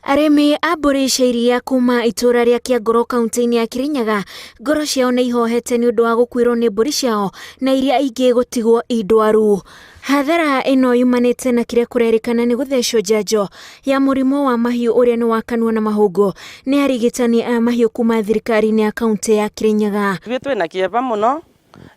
Arimi a mbũri cia iria kuma itura ria Kiangoro kaunti-inĩ ya Kirinyaga ngoro ciao nĩ ihohete nĩ ũndũ wa gũkuĩrwo nĩ mbũri ciao na iria ingĩ gũtigwo indwaru. Hathara ĩno yumanĩte na kĩrĩa kũrerĩkana nĩ gũthecwo njanjo ya mũrimũ wa mahiũ ũrĩa nĩ wa kanua na mahũngũ nĩ arigitani a mahiũ kuma thirikari-inĩ ya kaunti ya Kirinyaga. Ithuĩ twĩna kĩeba mũno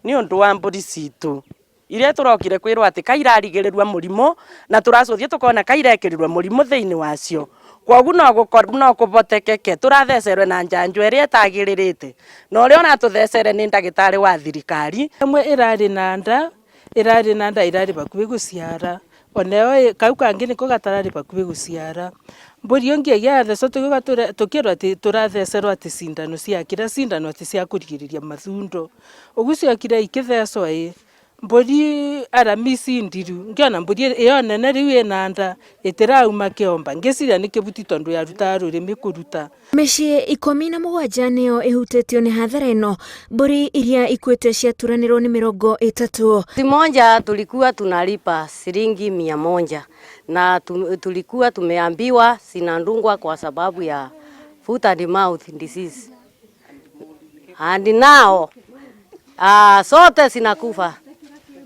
nĩ ũndũ wa mbũri citũ iria tũrokire kwĩrwo atĩ kairarigĩrĩrwo mũrimũ na tũracũthie tũkona kairekĩrĩrwo mũrimũ thĩinĩ wacio. Kwoguo no kũbotekeke tũrathecerwe na njanjo ĩrĩa ĩtagĩrĩrĩte na ũrĩa ũratũthecere nĩ ndagĩtarĩ wa thirikari. Ĩmwe ĩrarĩ na nda irarĩ bakuhĩ gũciara, onayo kau kangĩ nĩko gatararĩ bakuhĩ gũciara. Mbũri ĩngĩ yathecwo tũkĩrwo atĩ tũrathecerwo atĩ cindano ciakĩra cindano atĩ cia kũrigĩrĩria mathundo. Ũguo ciokire ikĩthecwo mbũri aramisi ndiru ngĩona mbũri ĩyo nene rĩu ĩna nda ĩtĩrauma kĩomba ngĩciria nĩ kĩbuti tondũ yarutaga rũrĩmĩ kũruta. Mĩciĩ 17 nĩyo ĩhutĩtio nĩ hathara ĩno, mbũri iria ikuĩte ciaturanĩrwo nĩ 30. Moja tulikuwa tunalipa shilingi 100 na tulikuwa tumeambiwa sinandungwa kwa sababu ya foot and mouth disease. And now sote sinakufa.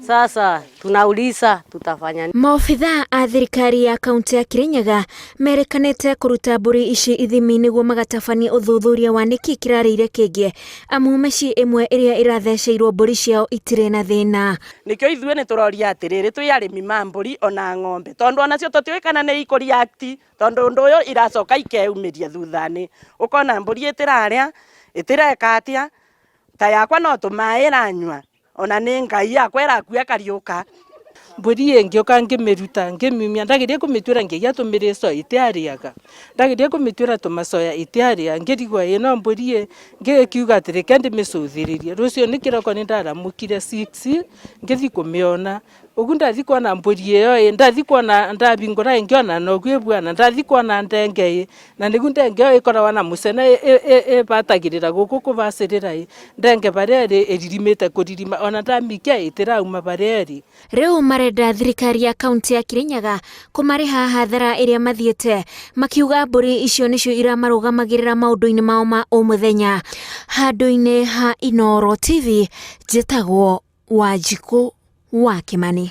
Sasa tunauliza tutafanya nini? Maofitha a thirikari ya kaunti ya Kirinyaga merekanĩte kũruta mbũri ici ithimi nĩguo magatabania ũthuthuria wa nĩkĩ kĩrarĩire kĩngĩ amu mĩciĩ ĩmwe ĩrĩa ĩratheceirwo mbũri ciao itirĩ na thĩna. Nĩkĩo ithuĩ nĩ tũroria atĩrĩrĩ twĩ arĩmi ma mbũri ona ng'ombe tondũ onacio tũtiũĩ kana nĩ ikũreact tondũ ũndũ ũyũ iracoka ikeumĩria thutha-inĩ. Ũkona mbũri ĩtĩrarĩa ĩtĩreka atĩa ta yakwa no tũmaĩ ĩranyua ona nĩ ngai yakwa ĩrakua kariũka. Mbũri ĩngĩoka ngĩmĩruta ngĩmĩumia ndagĩrĩire kũmĩtuĩra ngĩgia tũmĩrĩco ĩtĩarĩaga, ndagĩrĩire kũmĩtuĩra tũmacoya ĩtĩarĩa ngĩrigwo ĩno mbũri ngĩkiuga atĩ reke ndĩmĩcũthĩrĩrie. Rũciũ nĩ kĩroko nĩ ndaramũkire 6 ngĩthi kũmĩona. Ũguo ndathi kuona mbũri ĩyo ndathi kuona ndabingũra ngĩona noguo ĩbwana ndathi kuona ndenge na nĩguo ndenge ĩyo ĩkoragwo na mũcene ĩbatagĩrĩra gũkũ kũbacĩrĩra ndenge barĩa ĩririmĩte kũririma ona ndamikia ĩtĩrauma barĩa ĩrĩ. Rĩu marenda thirikari ya kaunti ya Kirinyaga kũmarĩha hathara ĩrĩa mathiĩte makiuga mbũri icio nĩcio iramarũgamagĩrĩra maũndũ-inĩ mao ma o mũthenya. Handũ-inĩ ha Inooro TV njĩtagwo Wanjikũ wa Kimani.